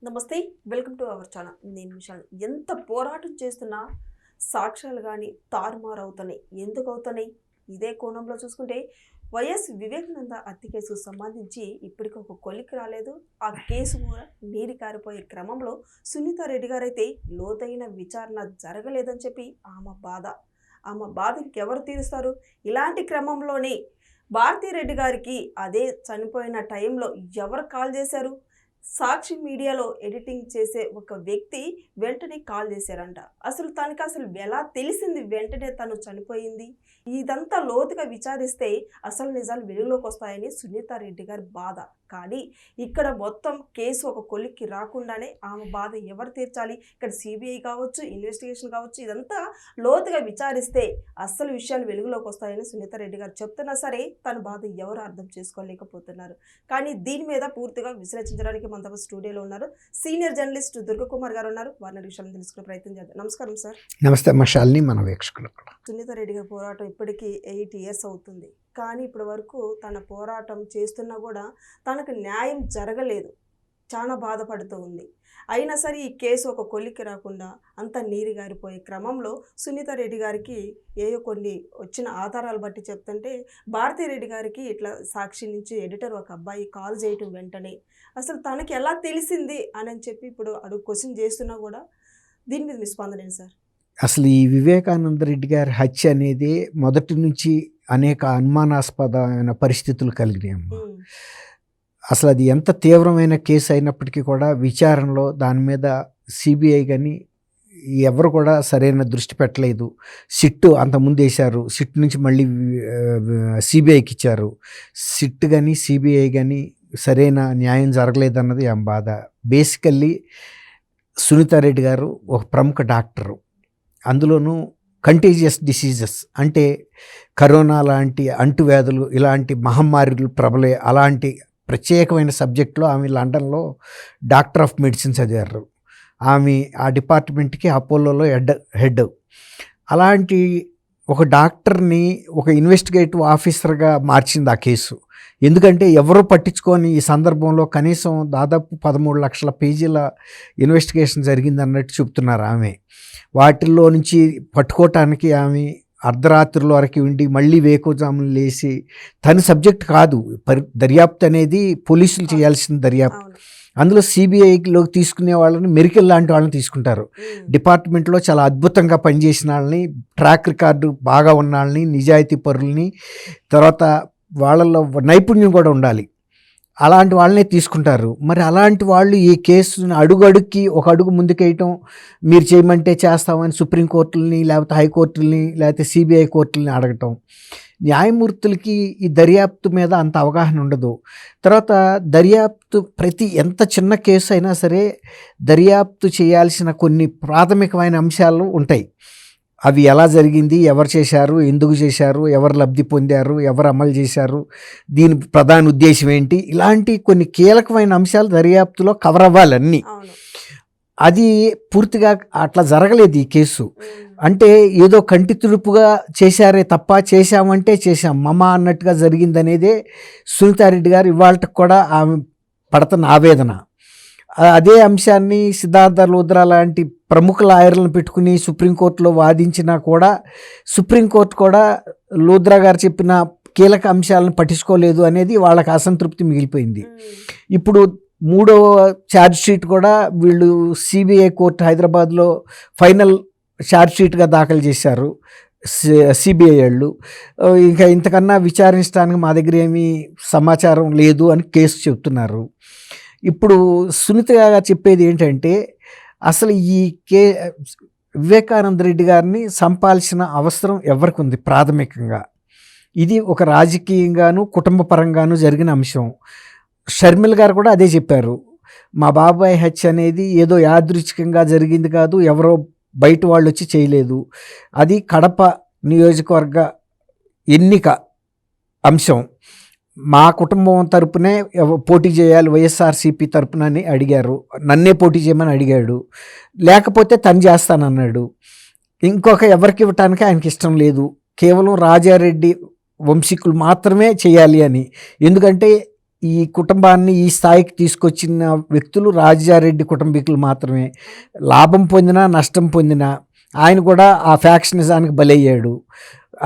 నమస్తే, welcome to our channel. నేను విశాల్. ఎంత పోరాటం చేస్తున్నా సాక్ష్యాలు కానీ తారుమారు అవుతున్నాయి. ఎందుకు అవుతున్నాయి? ఇదే కోణంలో చూసుకుంటే వైఎస్ వివేకానంద హత్య కేసుకు సంబంధించి ఇప్పటికీ ఒక కొలిక్కి రాలేదు. ఆ కేసు కూడా నీరు కారిపోయే క్రమంలో సునీతారెడ్డి గారు అయితే లోతైన విచారణ జరగలేదని చెప్పి ఆమె బాధకి ఎవరు తీరుస్తారు? ఇలాంటి క్రమంలోనే భారతిరెడ్డి గారికి అదే చనిపోయిన టైంలో ఎవరు కాల్ చేశారు? సాక్షి మీడియాలో ఎడిటింగ్ చేసే ఒక వ్యక్తి వెంటనే కాల్ చేశారంట. తనకి ఎలా తెలిసింది వెంటనే తను చనిపోయింది? ఇదంతా లోతుగా విచారిస్తే అసలు నిజాలు వెలుగులోకి వస్తాయని సునీతారెడ్డి గారి బాధ. కానీ ఇక్కడ మొత్తం కేసు ఒక కొలిక్కి రాకుండానే ఆమె బాధ ఎవరు తీర్చాలి? ఇక్కడ సిబిఐ కావచ్చు, ఇన్వెస్టిగేషన్ కావచ్చు, ఇదంతా లోతుగా విచారిస్తే అసలు విషయాలు వెలుగులోకి వస్తాయని సునీతారెడ్డి గారు చెప్తున్నా సరే తన బాధ ఎవరు అర్థం చేసుకోలేకపోతున్నారు. కానీ దీని మీద పూర్తిగా విశ్లేషించడానికి మన స్టూడియోలో ఉన్నారు సీనియర్ జర్నలిస్ట్ దుర్గకుమార్ గారు ఉన్నారు. వారిని విషయాలను తెలుసుకునే ప్రయత్నం చేద్దాం. నమస్కారం సార్. నమస్తే మషాల్ని, మన వీక్షకులు కూడా. సునీతారెడ్డి గారి పోరాటం ఇప్పటికీ 8 years అవుతుంది. కానీ ఇప్పటి వరకు తన పోరాటం చేస్తున్నా కూడా తనకు న్యాయం జరగలేదు. చాలా బాధపడుతూ ఉంది. అయినా సరే ఈ కేసు ఒక కొలిక్కి రాకుండా అంత నీరు గారిపోయే క్రమంలో సునీతారెడ్డి గారికి ఏయో కొన్ని వచ్చిన ఆధారాలు బట్టి చెప్తుంటే భారతిరెడ్డి గారికి ఇట్లా సాక్షి నుంచి ఎడిటర్ ఒక అబ్బాయి కాల్ చేయటం వెంటనే అసలు తనకి ఎలా తెలిసింది అని చెప్పి ఇప్పుడు అడుగు క్వశ్చన్ చేస్తున్నా కూడా దీని మీద మీ స్పందన ఏంటి సార్? అసలు ఈ వివేకానంద రెడ్డి గారి హత్య అనేది మొదటి నుంచి అనేక అనుమానాస్పదమైన పరిస్థితులు కలిగినాయమ్మా. అసలు అది ఎంత తీవ్రమైన కేసు అయినప్పటికీ కూడా విచారణలో దాని మీద సిబిఐ కానీ ఎవరు కూడా సరైన దృష్టి పెట్టలేదు. సిట్ అంతకుముందు వేశారు, సిట్ నుంచి మళ్ళీ సిబిఐకి ఇచ్చారు. సిట్ కానీ సిబిఐ కానీ సరైన న్యాయం జరగలేదన్నది ఆమె బాధ. బేసికల్లీ సునీతారెడ్డి గారు ఒక ప్రముఖ డాక్టరు, అందులోనూ కంటేజియస్ డిసీజెస్ అంటే కరోనా లాంటి అంటువ్యాధులు, ఇలాంటి మహమ్మారులు ప్రబలే అలాంటి ప్రత్యేకమైన సబ్జెక్టులో ఆమె లండన్లో డాక్టర్ ఆఫ్ మెడిసిన్ చదివారు. ఆమె ఆ డిపార్ట్మెంట్కి అపోలోలో హెడ్. అలాంటి ఒక డాక్టర్ని ఒక ఇన్వెస్టిగేటివ్ ఆఫీసర్గా మార్చింది ఆ కేసు. ఎందుకంటే ఎవరో పట్టించుకొని ఈ సందర్భంలో కనీసం దాదాపు 13 లక్షల పేజీల ఇన్వెస్టిగేషన్ జరిగింది అన్నట్టు చెప్తున్నారు ఆమె. వాటిల్లో నుంచి పట్టుకోవటానికి ఆమె అర్ధరాత్రుల వరకు ఉండి మళ్ళీ వేకోజాములు లేచి, తన సబ్జెక్ట్ కాదు దర్యాప్తు అనేది, పోలీసులు చేయాల్సిన దర్యాప్తు. అందులో సిబిఐలోకి తీసుకునే వాళ్ళని మెరికల్ లాంటి వాళ్ళని తీసుకుంటారు. డిపార్ట్మెంట్లో చాలా అద్భుతంగా పనిచేసిన వాళ్ళని, ట్రాక్ రికార్డు బాగా ఉన్న వాళ్ళని, నిజాయితీ పరులని, తర్వాత వాళ్ళలో నైపుణ్యం కూడా ఉండాలి, అలాంటి వాళ్ళనే తీసుకుంటారు. మరి అలాంటి వాళ్ళు ఈ కేసుని అడుగుకి ఒక అడుగు ముందుకేయటం, మీరు చేయమంటే చేస్తామని సుప్రీంకోర్టులని లేకపోతే హైకోర్టులని లేకపోతే సిబిఐ కోర్టులని అడగటం. న్యాయమూర్తులకి ఈ దర్యాప్తు మీద అంత అవగాహన ఉండదు. తర్వాత దర్యాప్తు ఎంత చిన్న కేసు అయినా సరే దర్యాప్తు చేయాల్సిన కొన్ని ప్రాథమికమైన అంశాలు ఉంటాయి. అవి ఎలా జరిగింది, ఎవరు చేశారు, ఎందుకు చేశారు, ఎవరు లబ్ధి పొందారు, ఎవరు అమలు చేశారు, దీని ప్రధాన ఉద్దేశం ఏంటి, ఇలాంటి కొన్ని కీలకమైన అంశాలు దర్యాప్తులో కవర్ అవ్వాలి అన్నీ. అది పూర్తిగా అట్లా జరగలేదు ఈ కేసు. అంటే ఏదో కంటి తుడుపుగా చేశారే తప్ప చేశామంటే చేశాం మమ అన్నట్టుగా జరిగిందనేదే సునీతారెడ్డి గారు ఇవాళకి కూడా ఆమె పడుతున్న ఆవేదన. అదే అంశాన్ని సిద్ధార్థ లూథ్రా లాంటి ప్రముఖ లాయర్లను పెట్టుకుని సుప్రీంకోర్టులో వాదించినా కూడా సుప్రీంకోర్టు కూడా లూథ్రా గారు చెప్పిన కీలక అంశాలను పట్టించుకోలేదు అనేది వాళ్ళకి అసంతృప్తి మిగిలిపోయింది. ఇప్పుడు 3వ ఛార్జ్ షీట్ కూడా వీళ్ళు సిబిఐ కోర్టు హైదరాబాద్లో ఫైనల్ ఛార్జ్ షీట్గా దాఖలు చేశారు సిబిఐ వాళ్ళు. ఇంకా ఇంతకన్నా విచారించడానికి మా దగ్గర ఏమీ సమాచారం లేదు అని కేసు చెప్తున్నారు. ఇప్పుడు సునీత గారు చెప్పేది ఏంటంటే అసలు ఈ వివేకానంద రెడ్డి గారిని చంపాల్సిన అవసరం ఎవరికి ఉంది ప్రాథమికంగా? ఇది ఒక రాజకీయంగాను కుటుంబ పరంగాను జరిగిన అంశం. షర్మిల గారు కూడా అదే చెప్పారు. మా బాబాయ్ హత్య అనేది ఏదో యాదృచ్ఛికంగా జరిగింది కాదు, ఎవరో బయట వాళ్ళు వచ్చి చేయలేదు, అది కడప నియోజకవర్గ ఎన్నిక అంశం. మా కుటుంబం తరపునే పోటీ చేయాలి వైఎస్ఆర్సీపీ తరపున అని అడిగారు, నన్నే పోటీ చేయమని అడిగాడు, లేకపోతే తను చేస్తానన్నాడు. ఇంకొక ఎవరికి ఇవ్వటానికి ఆయనకి ఇష్టం లేదు, కేవలం రాజారెడ్డి వంశీకులు మాత్రమే చేయాలి అని. ఎందుకంటే ఈ కుటుంబాన్ని ఈ స్థాయికి తీసుకొచ్చిన వ్యక్తులు రాజారెడ్డి కుటుంబీకులు మాత్రమే. లాభం పొందినా నష్టం పొందినా ఆయన కూడా ఆ ఫ్యాక్షనిజానికి బలయ్యాడు.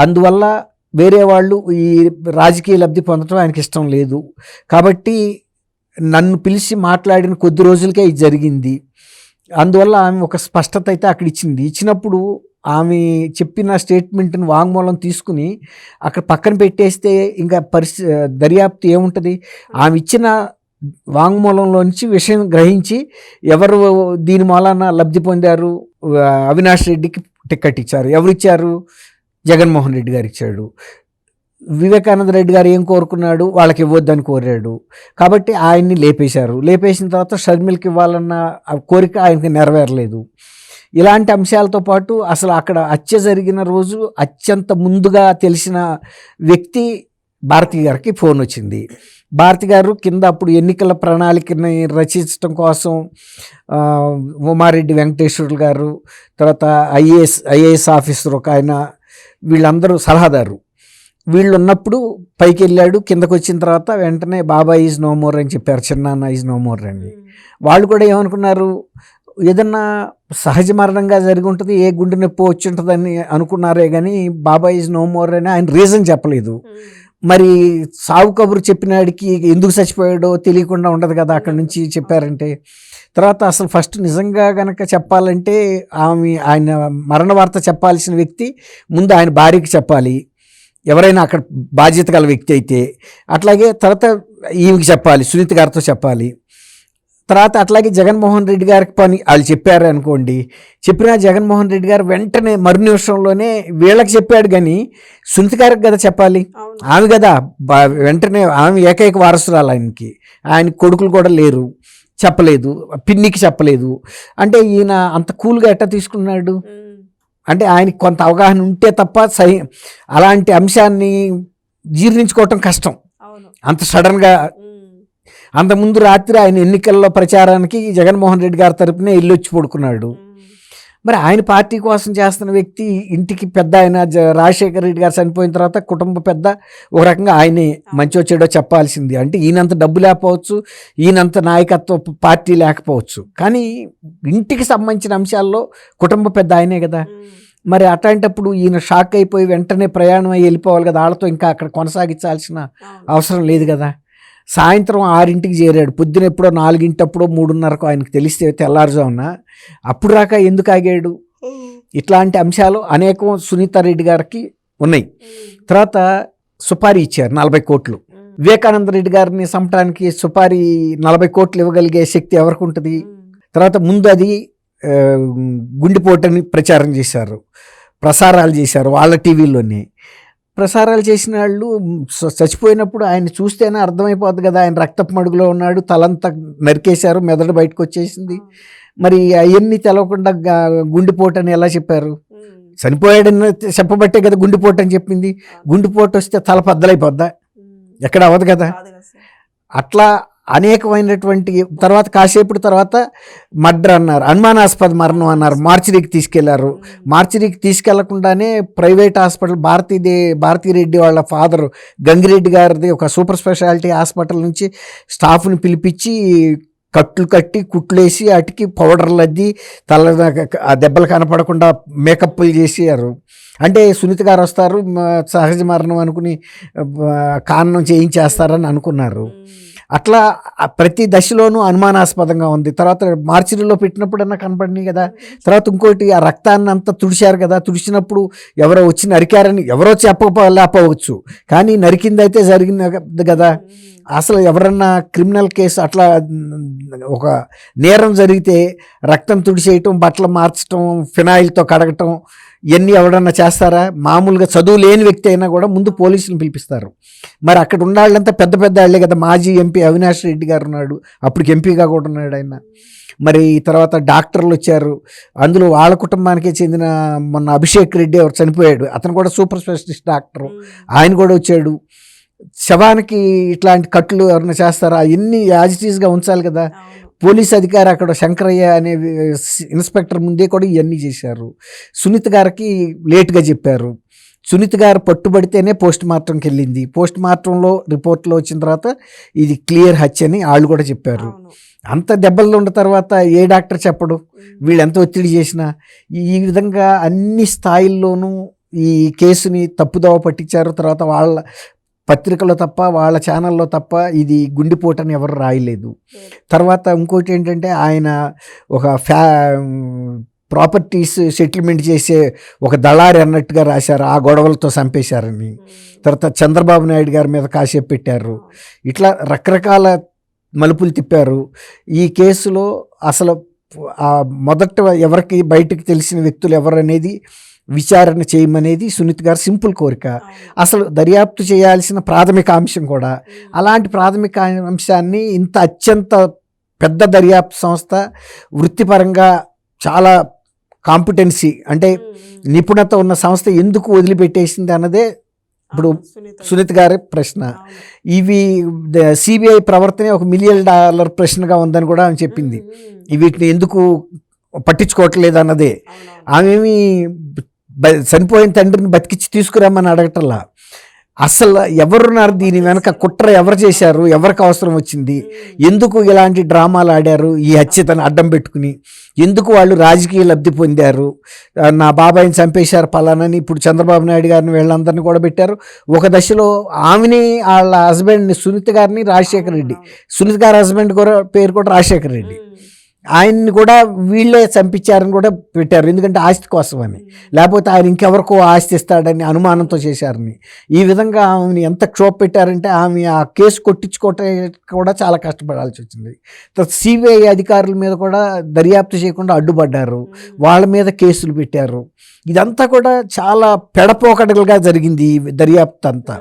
అందువల్ల వేరే వాళ్ళు ఈ రాజకీయ లబ్ధి పొందడం ఆయనకి ఇష్టం లేదు. కాబట్టి నన్ను పిలిచి మాట్లాడిన కొద్ది రోజులకే ఇది జరిగింది. అందువల్ల ఆమె ఒక స్పష్టత అయితే అక్కడ ఇచ్చింది. ఇచ్చినప్పుడు ఆమె చెప్పిన స్టేట్మెంట్ని వాంగ్మూలం తీసుకుని అక్కడ పక్కన పెట్టేస్తే ఇంకా దర్యాప్తు ఏముంటుంది? ఆమె ఇచ్చిన వాంగ్మూలంలోంచి విషయం గ్రహించి ఎవరు దీని మూలాన లబ్ధి పొందారు, అవినాష్ రెడ్డికి టికెట్ ఇచ్చారు. ఎవరు ఇచ్చారు? జగన్మోహన్ రెడ్డి గారు ఇచ్చాడు. వివేకానంద రెడ్డి గారు ఏం కోరుకున్నాడు? వాళ్ళకి ఇవ్వద్దని కోరాడు. కాబట్టి ఆయన్ని లేపేశారు. లేపేసిన తర్వాత షర్మిలకి ఇవ్వాలన్న కోరిక ఆయనకి నెరవేరలేదు. ఇలాంటి అంశాలతో పాటు అసలు అక్కడ హత్య జరిగిన రోజు అత్యంత ముందుగా తెలిసిన వ్యక్తి భారతి గారికి ఫోన్ వచ్చింది. భారతి గారు కింద అప్పుడు ఎన్నికల ప్రణాళికని రచించడం కోసం ఉమారెడ్డి వెంకటేశ్వర్లు గారు, తర్వాత ఐఏఎస్ ఆఫీసర్ ఒక ఆయన, వీళ్ళందరూ సలహాదారు. వీళ్ళు ఉన్నప్పుడు పైకి వెళ్ళాడు. కిందకు వచ్చిన తర్వాత వెంటనే బాబా ఈజ్ నో మోర్ అని చెప్పారు, చిన్నాన్న ఈజ్ నో మోర్ అని. వాళ్ళు కూడా ఏమనుకున్నారు? ఏదన్నా సహజ మరణంగా జరిగి ఉంటుంది, ఏ గుండె నొప్పి వచ్చి ఉంటుందని అనుకున్నారే కానీ బాబా ఈజ్ నో మోర్ అని ఆయన రీజన్ చెప్పలేదు. మరి సావు కబురు చెప్పినాడికి ఎందుకు చచ్చిపోయాడో తెలియకుండా ఉండదు కదా అక్కడి నుంచి చెప్పారంటే. తర్వాత అసలు ఫస్ట్ నిజంగా గనక చెప్పాలంటే ఆయన మరణ వార్త చెప్పాల్సిన వ్యక్తి ముందు ఆయన భార్యకి చెప్పాలి, ఎవరైనా అక్కడ బాధ్యత గల వ్యక్తి అయితే. అట్లాగే తర్వాత ఈమెకి చెప్పాలి, సునీత గారితో చెప్పాలి. తర్వాత అట్లాగే జగన్మోహన్ రెడ్డి గారికి పని వాళ్ళు చెప్పారు అనుకోండి. చెప్పినా జగన్మోహన్ రెడ్డి గారు వెంటనే మరు నిమిషంలోనే వీళ్ళకి చెప్పాడు, కానీ సునీత గారికి కదా చెప్పాలి. ఆమె కదా వెంటనే, ఆమె ఏకైక వారసురాలు ఆయనకి. ఆయన కొడుకులు కూడా లేరు, చెప్పలేదు. పిన్నికి చెప్పలేదు. అంటే ఈయన అంత కూల్గా ఎట్టా తీసుకున్నాడు? అంటే ఆయనకి కొంత అవగాహన ఉంటే తప్ప అలాంటి అంశాన్ని జీర్ణించుకోవటం కష్టం అంత సడన్గా. అంతకుముందు రాత్రి ఆయన ఎన్నికల్లో ప్రచారానికి జగన్మోహన్ రెడ్డి గారి తరపునే ఇల్లు వచ్చి పడుకున్నాడు. మరి ఆయన పార్టీ కోసం చేస్తున్న వ్యక్తి, ఇంటికి పెద్ద ఆయన రాజశేఖర రెడ్డి గారు చనిపోయిన తర్వాత కుటుంబ పెద్ద, ఒక రకంగా ఆయనే మంచో చెడో చెప్పాల్సింది. అంటే ఈయనంత డబ్బు లేకపోవచ్చు, ఈయనంత నాయకత్వ పార్టీ లేకపోవచ్చు, కానీ ఇంటికి సంబంధించిన అంశాల్లో కుటుంబ పెద్ద ఆయనే కదా. మరి అట్లాంటప్పుడు ఈయన షాక్ అయిపోయి వెంటనే ప్రయాణం అయ్యి వెళ్ళిపోవాలి కదా. వాళ్ళతో ఇంకా అక్కడ కొనసాగించాల్సిన అవసరం లేదు కదా. సాయంత్రం 6ంటికి చేరాడు. పొద్దున ఎప్పుడో 4ంటప్పుడో 3:30కో ఆయనకు తెలిస్తే తెల్లారుజామున. అప్పుడు రాక ఎందుకు ఆగాడు? ఇట్లాంటి అంశాలు అనేకం సునీత రెడ్డి గారికి ఉన్నాయి. తర్వాత సుపారీ ఇచ్చారు 40 కోట్లు. వివేకానంద రెడ్డి గారిని చంపడానికి సుపారీ 40 కోట్లు ఇవ్వగలిగే శక్తి ఎవరికి ఉంటుంది? తర్వాత ముందు అది గుండెపోటని ప్రచారం చేశారు, ప్రసారాలు చేశారు వాళ్ళ టీవీలోనే. ప్రసారాలు చేసిన వాళ్ళు చచ్చిపోయినప్పుడు ఆయన చూస్తేనే అర్థమైపోద్ది కదా, ఆయన రక్తపు మడుగులో ఉన్నాడు, తలంతా నరికేశారు, మెదడు బయటకు వచ్చేసింది. మరి అవన్నీ తెలవకుండా గుండెపోటు అని ఎలా చెప్పారు? చనిపోయాడని చెప్పబట్టే కదా గుండెపోటు అని చెప్పింది. గుండెపోటు వస్తే తల బద్దలైపోద్దా? ఎక్కడ అవ్వదు కదా. అట్లా అనేకమైనటువంటి తర్వాత కాసేపటి తర్వాత మర్డర్ అన్నారు, అనుమానాస్పద మరణం అన్నారు, మార్చిరీకి తీసుకెళ్లారు. మార్చిరీకి తీసుకెళ్లకుండానే ప్రైవేట్ హాస్పిటల్ భారతీరెడ్డి వాళ్ళ ఫాదర్ గంగిరెడ్డి గారిది ఒక సూపర్ స్పెషాలిటీ హాస్పిటల్ నుంచి స్టాఫ్ని పిలిపించి కట్లు కట్టి కుట్లేసి అటుకి పౌడర్లు అద్ది తల దెబ్బలు కనపడకుండా మేకప్లు చేసారు. అంటే సునీత గారు వస్తారు సహజ మరణం అనుకుని కారణం చేయించేస్తారని అనుకున్నారు. అట్లా ప్రతి దశలోనూ అనుమానాస్పదంగా ఉంది. తర్వాత మార్చిరీలో పెట్టినప్పుడన్నా కనపడినాయి కదా. తర్వాత ఇంకోటి, ఆ రక్తాన్ని అంతా తుడిచారు కదా. తుడిచినప్పుడు ఎవరో వచ్చి నరికారని ఎవరో చెప్పలేకపోవచ్చు, కానీ నరికింది అయితే జరిగింది కదా. అసలు ఎవరన్నా క్రిమినల్ కేసు అట్లా ఒక నేరం జరిగితే రక్తం తుడిచేయటం, బట్టలు మార్చడం, ఫినాయిల్తో కడగటం, ఇవన్నీ ఎవడన్నా చేస్తారా? మామూలుగా చదువు లేని వ్యక్తి అయినా కూడా ముందు పోలీసులను పిలిపిస్తారు. మరి అక్కడ ఉన్నాళ్ళంతా పెద్ద పెద్ద వాళ్ళే కదా. మాజీ ఎంపీ అవినాష్ రెడ్డి గారు ఉన్నాడు, అప్పటికి ఎంపీగా కూడా ఉన్నాడు ఆయన. మరి తర్వాత డాక్టర్లు వచ్చారు, అందులో వాళ్ళ కుటుంబానికే చెందిన మొన్న అభిషేక్ రెడ్డి ఎవరు చనిపోయాడు, అతను కూడా సూపర్ స్పెషలిస్ట్ డాక్టరు, ఆయన కూడా వచ్చాడు. శవానికి ఇట్లాంటి కట్లు ఎవరైనా చేస్తారా? ఇన్ని యాజిటీస్గా ఉంచాలి కదా. పోలీస్ అధికారి అక్కడ శంకరయ్య అనే ఇన్స్పెక్టర్ ముందే కూడా ఇవన్నీ చేశారు. సునీత గారికి లేట్గా చెప్పారు. సునీత గారు పట్టుబడితేనే పోస్ట్ మార్టంకి వెళ్ళింది. పోస్ట్ మార్టంలో రిపోర్ట్లో వచ్చిన తర్వాత ఇది క్లియర్ హత్య అని వాళ్ళు కూడా చెప్పారు. అవును. అంత దెబ్బలు ఉన్న తర్వాత ఏ డాక్టర్ చెప్పడు, వీళ్ళు ఎంత ఒత్తిడి చేసినా. ఈ విధంగా అన్ని స్థాయిల్లోనూ ఈ కేసుని తప్పుదోవ పట్టించారు. తర్వాత వాళ్ళ పత్రికలో తప్ప వాళ్ళ ఛానల్లో తప్ప ఇది గుండెపోటని ఎవరు రాయలేదు. తర్వాత ఇంకోటి ఏంటంటే ఆయన ఒక ప్రాపర్టీస్ సెటిల్మెంట్ చేసే ఒక దళారి అన్నట్టుగా రాశారు, ఆ గొడవలతో చంపేశారని. తర్వాత చంద్రబాబు నాయుడు గారి మీద కాసేపు పెట్టారు. ఇట్లా రకరకాల మలుపులు తిప్పారు. ఈ కేసులో అసలు మొదట ఎవరికి బయటకు తెలిసిన వ్యక్తులు ఎవరనేది విచారణ చేయమనేది సునీత గారు సింపుల్ కోరిక. అసలు దర్యాప్తు చేయాల్సిన ప్రాథమిక అంశం కూడా. అలాంటి ప్రాథమిక అంశాన్ని ఇంత అత్యంత పెద్ద దర్యాప్తు సంస్థ వృత్తిపరంగా చాలా కాంపిటెన్సీ అంటే నిపుణత ఉన్న సంస్థ ఎందుకు వదిలిపెట్టేసింది అన్నదే ఇప్పుడు సునీత గారి ప్రశ్న. ఇవి సిబిఐ ప్రవర్తనే $1 మిలియన్ ప్రశ్నగా ఉందని కూడా ఆమె చెప్పింది. వీటిని ఎందుకు పట్టించుకోవట్లేదు అన్నదే. ఆమెమి చనిపోయిన తండ్రిని బతికిచ్చి తీసుకురామని అడగటల్లా. అసలు ఎవరున్నారు దీని వెనక, కుట్ర ఎవరు చేశారు, ఎవరికి అవసరం వచ్చింది, ఎందుకు ఇలాంటి డ్రామాలు ఆడారు, ఈ హత్యతను అడ్డం పెట్టుకుని ఎందుకు వాళ్ళు రాజకీయ లబ్ధి పొందారు, నా బాబాయిని చంపేశారు పలానని ఇప్పుడు చంద్రబాబు నాయుడు గారిని వీళ్ళందరినీ కూడా పెట్టారు. ఒక దశలో ఆమెని వాళ్ళ హస్బెండ్ని సునీత గారిని రాజశేఖర రెడ్డి, సునీత గారి హస్బెండ్ కూడా పేరు కూడా రాజశేఖర రెడ్డి, ఆయన్ని కూడా వీళ్ళే చంపించారని కూడా పెట్టారు. ఎందుకంటే ఆస్తి కోసం అని, లేకపోతే ఆయన ఇంకెవరికో ఆస్తి ఇస్తాడని అనుమానంతో చేశారని. ఈ విధంగా ఆమెని ఎంత క్షోభ పెట్టారంటే ఆమె ఆ కేసు కొట్టించుకోవటం కూడా చాలా కష్టపడాల్సి వచ్చింది. తర్వాత సిబిఐ అధికారుల మీద కూడా దర్యాప్తు చేయకుండా అడ్డుపడ్డారు, వాళ్ళ మీద కేసులు పెట్టారు. ఇదంతా కూడా చాలా పెడపోకడలుగా జరిగింది ఈ దర్యాప్తు అంతా.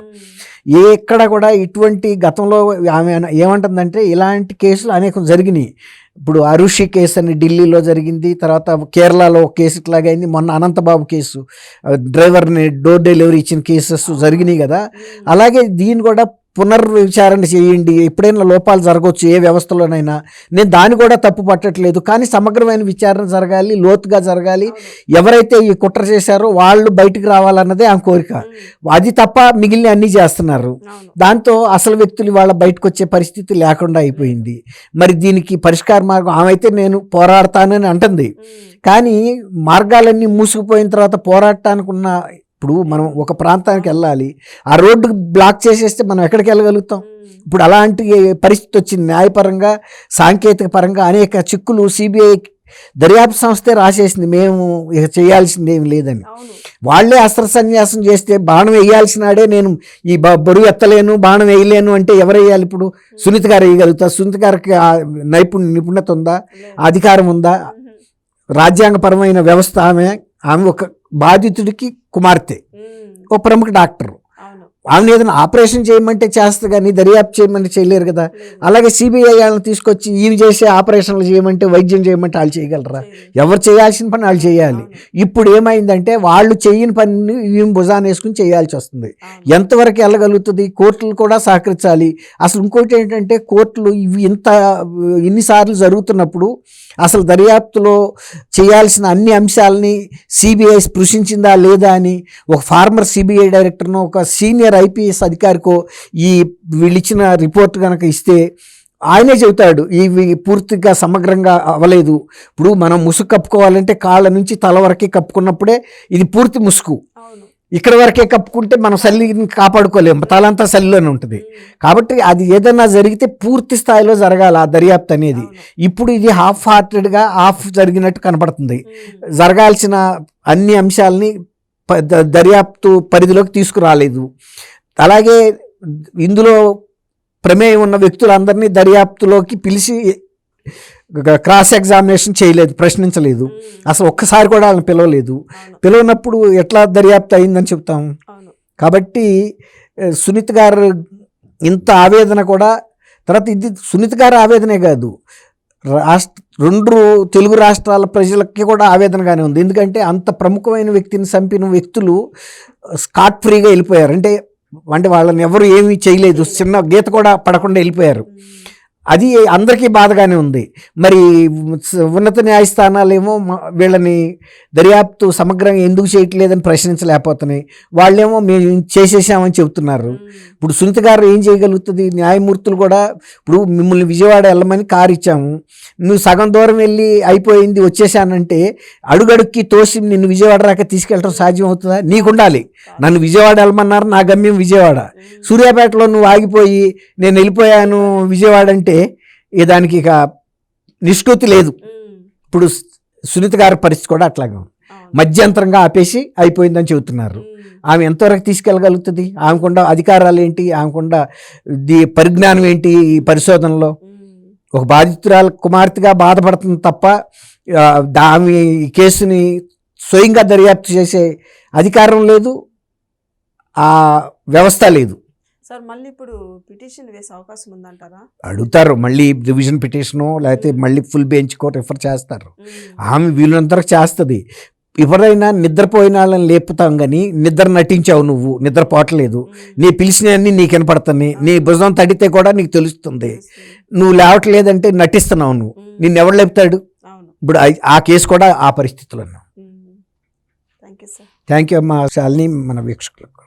ఎక్కడ కూడా ఇటువంటి గతంలో ఆమె ఏమంటుందంటే ఇలాంటి కేసులు అనేకం జరిగినాయి. ఇప్పుడు అరుషి కేసు అని ఢిల్లీలో జరిగింది, తర్వాత కేరళలో ఒక కేసు ఇట్లాగా అయింది, మొన్న అనంతబాబు కేసు డ్రైవర్ని డోర్ డెలివరీ ఇచ్చిన కేసెస్ జరిగినాయి కదా. అలాగే దీన్ని కూడా పునర్విచారణ చేయండి, ఎప్పుడైనా లోపాలు జరగవచ్చు ఏ వ్యవస్థలోనైనా, నేను దాన్ని కూడా తప్పు పట్టట్లేదు, కానీ సమగ్రమైన విచారణ జరగాలి, లోతుగా జరగాలి, ఎవరైతే ఈ కుట్ర చేశారో వాళ్ళు బయటికి రావాలన్నదే ఆ కోరిక. అది తప్ప మిగిలిన అన్నీ చేస్తున్నారు. దాంతో అసలు వ్యక్తులు వాళ్ళ బయటకు వచ్చే పరిస్థితి లేకుండా అయిపోయింది. మరి దీనికి పరిష్కార మార్గం ఆమె అయితే నేను పోరాడతానని అంటుంది, కానీ మార్గాలన్నీ మూసుకుపోయిన తర్వాత పోరాటానికి ఉన్న, ఇప్పుడు మనం ఒక ప్రాంతానికి వెళ్ళాలి, ఆ రోడ్డు బ్లాక్ చేసేస్తే మనం ఎక్కడికి వెళ్ళగలుగుతాం? ఇప్పుడు అలాంటి పరిస్థితి వచ్చింది. న్యాయపరంగా సాంకేతిక పరంగా అనేక చిక్కులు సిబిఐ దర్యాప్తు సంస్థే రాసేసింది, మేము ఇక చేయాల్సింది ఏమి లేదని. వాళ్లే అస్త్ర సన్యాసం చేస్తే బాణం వేయాల్సినాడే నేను ఈ బరువు ఎత్తలేను, బాణం వేయలేను అంటే ఎవరు వేయాలి? ఇప్పుడు సునీత గారు వేయగలుగుతారు. సునీత గారికి నిపుణత ఉందా, అధికారం ఉందా? రాజ్యాంగపరమైన వ్యవస్థ ఆమె ఒక బాధితుడికి కుమార్తె, ఓ ప్రముఖ డాక్టర్. ఆమెను ఏదైనా ఆపరేషన్ చేయమంటే చేస్తుంది, కానీ దర్యాప్తు చేయమంటే చేయలేరు కదా. అలాగే సిబిఐ వాళ్ళని తీసుకొచ్చి ఈమె చేసే ఆపరేషన్లు చేయమంటే, వైద్యం చేయమంటే వాళ్ళు చేయగలరా? ఎవరు చేయాల్సిన పని వాళ్ళు చేయాలి. ఇప్పుడు ఏమైందంటే వాళ్ళు చేయని పనిని ఈమె భుజాన్ని వేసుకుని చేయాల్సి వస్తుంది. ఎంతవరకు వెళ్ళగలుగుతుంది? కోర్టులు కూడా సహకరించాలి. అసలు ఇంకోటి ఏంటంటే కోర్టులు ఇవి ఇన్నిసార్లు జరుగుతున్నప్పుడు అసలు దర్యాప్తులో చేయాల్సిన అన్ని అంశాలని సిబిఐ స్పృశించిందా లేదా అని ఒక ఫార్మర్ సిబిఐ డైరెక్టర్ను, ఒక సీనియర్ ఐపీఎస్ అధికారికో ఈ వీళ్ళిచ్చిన రిపోర్ట్ కనుక ఇస్తే ఆయనే చెబుతాడు ఇవి పూర్తిగా సమగ్రంగా అవ్వలేదు. ఇప్పుడు మనం ముసుగు కప్పుకోవాలంటే కాళ్ళ నుంచి తల వరకే కప్పుకున్నప్పుడే ఇది పూర్తి ముసుగు. ఇక్కడ వరకే కప్పుకుంటే మనం చలిని కాపాడుకోలేము, తలంతా చలిలోనే ఉంటుంది. కాబట్టి అది ఏదైనా జరిగితే పూర్తి స్థాయిలో జరగాలి ఆ దర్యాప్తు అనేది. ఇప్పుడు ఇది హాఫ్ హార్టెడ్గా ఆఫ్ జరిగినట్టు కనపడుతుంది. జరగాల్సిన అన్ని అంశాలని దర్యాప్తు పరిధిలోకి తీసుకురాలేదు. అలాగే ఇందులో ప్రమేయం ఉన్న వ్యక్తులందరినీ దర్యాప్తులోకి పిలిచి క్రాస్ ఎగ్జామినేషన్ చేయలేదు, ప్రశ్నించలేదు. అసలు ఒక్కసారి కూడా వాళ్ళని పిలవలేదు. పిలవనప్పుడు ఎట్లా దర్యాప్తు అయిందని చెప్తాము? కాబట్టి సునీత గారు ఇంత ఆవేదన కూడా, తర్వాత ఇది సునీత గారి ఆవేదనే కాదు, రెండు తెలుగు రాష్ట్రాల ప్రజలకి కూడా ఆవేదనగానే ఉంది. ఎందుకంటే అంత ప్రముఖమైన వ్యక్తిని చంపిన వ్యక్తులు స్కాట్ ఫ్రీగా వెళ్ళిపోయారు. అంటే వాళ్ళని ఎవరు ఏమీ చేయలేదు, చిన్న గీత కూడా పడకుండా వెళ్ళిపోయారు. అది అందరికీ బాధగానే ఉంది. మరి ఉన్నత న్యాయస్థానాలేమో వీళ్ళని దర్యాప్తు సమగ్రంగా ఎందుకు చేయట్లేదని ప్రశ్నించలేకపోతున్నాయి. వాళ్ళేమో మేము చేసేసామని చెబుతున్నారు. ఇప్పుడు సునీత గారు ఏం చేయగలుగుతుంది? న్యాయమూర్తులు కూడా ఇప్పుడు మిమ్మల్ని విజయవాడ వెళ్ళమని కారు ఇచ్చాము, నువ్వు సగం దూరం వెళ్ళి అయిపోయింది వచ్చేసానంటే అడుగడుక్కి తోసి నిన్ను విజయవాడ రాక తీసుకెళ్ళడం సాధ్యం అవుతుందా? నీకుండాలి. నన్ను విజయవాడ వెళ్ళమన్నారు, నా గమ్యం విజయవాడ. సూర్యాపేటలో నువ్వు ఆగిపోయి నేను వెళ్ళిపోయాను విజయవాడ అంటే దానికి ఇక నిష్కృతి లేదు. ఇప్పుడు సునీత గారి పరిస్థితి కూడా అట్లాగే ఉంది. మధ్యంతరంగా ఆపేసి అయిపోయిందని చెబుతున్నారు. ఆమె ఎంతవరకు తీసుకెళ్ళగలుగుతుంది? ఆమెకుండా అధికారాలు ఏంటి? ఆమెకుండా పరిజ్ఞానం ఏంటి? ఈ పరిశోధనలో ఒక బాధితురాలు కుమార్తెగా బాధపడుతుంది తప్ప ఆమె ఈ కేసుని స్వయంగా దర్యాప్తు చేసే అధికారం లేదు, ఆ వ్యవస్థ లేదు. సార్ మళ్ళీ ఇప్పుడు పిటిషన్ వేసే అవకాశం ఉందంటారా? అడుగుతారు మళ్ళీ రివిజన్ పిటిషను, లేకపోతే మళ్ళీ ఫుల్ బెంచ్ కోర్టు రిఫర్ చేస్తారు. ఆమె వీళ్ళంతరకు చేస్తుంది. ఎవరైనా నిద్రపోయిన వాళ్ళని లేపుతాం కానీ నిద్ర నటించావు, నువ్వు నిద్రపోవట్లేదు, నీ పిలిచినవన్నీ నీకు వినపడుతున్నాయి, నీ భుజం తడితే కూడా నీకు తెలుస్తుంది, నువ్వు లేవట్లేదంటే నటిస్తున్నావు, నువ్వు నిన్నెవడు లేపుతాడు? ఇప్పుడు ఆ కేసు కూడా ఆ పరిస్థితుల్లో ఉన్నావు. Thank you sir. Thank you అమ్మా శాలిని, మన వీక్షకులకు.